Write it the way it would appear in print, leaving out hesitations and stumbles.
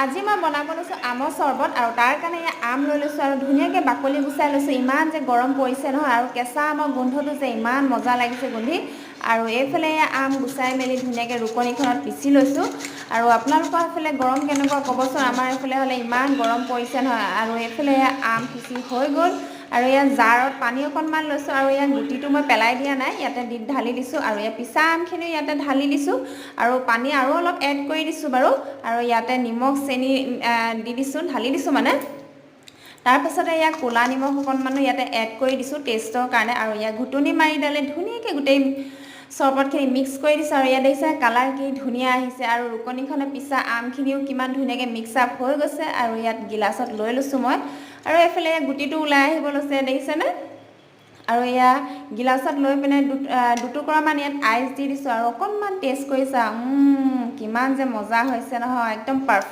আজি মই বনাব লৈছোঁ আমৰ চৰ্বত আৰু তাৰ কাৰণে আম লৈ লৈছোঁ আৰু ধুনীয়াকৈ বাকলি গুচাই লৈছোঁ। ইমান যে গৰম পৰিছে নহয় আৰু কেঁচা আমৰ গোন্ধটো যে ইমান মজা লাগিছে গোন্ধি। আৰু এইফালে আম গুচাই মেলি ধুনীয়াকৈ ৰুকনিখনত পিচি লৈছোঁ। আৰু আপোনালোকৰ এইফালে গৰম কেনেকুৱা ক'বচোন। আমাৰ এইফালে হ'লে ইমান গৰম পৰিছে নহয়। আৰু এইফালে আম পিচি হৈ গ'ল আৰু ইয়াত জাৰত পানী অকণমান লৈছোঁ আৰু ইয়াত গুটিটো মই পেলাই দিয়া নাই, ইয়াতে ঢালি দিছোঁ। আৰু ইয়াত পিচা আমখিনি ইয়াতে ঢালি দিছোঁ আৰু পানী আৰু অলপ এড কৰি দিছোঁ বাৰু। আৰু ইয়াতে নিমখ চেনি দি দিছোঁ, ঢালি দিছোঁ মানে। তাৰপাছতে ইয়াক ক'লা নিমখ অকণমানো ইয়াতে এড কৰি দিছোঁ টেষ্টৰ কাৰণে। আৰু ইয়াক ঘুটনি মাৰি ডালে ধুনীয়াকৈ গোটেই চৰ্বতখিনি মিক্স কৰি দিছোঁ। আৰু ইয়াত দেখিছে কালাৰ কি ধুনীয়া আহিছে আৰু ৰুকনিখনে পিছা আমখিনিও কিমান ধুনীয়াকৈ মিক্স আপ হৈ গৈছে। আৰু ইয়াত গিলাচত লৈ লৈছোঁ মই। আৰু এইফালে গুটিটো ওলাই আহিব লৈছে দেখিছেনে। আৰু এয়া গিলাচত লৈ পিনে দুটুকুৰামান ইয়াত আইচ দি দিছোঁ আৰু অকণমান টেষ্ট কৰি চাওঁ। কিমান যে মজা হৈছে নহয়, একদম পাৰফেক্ট।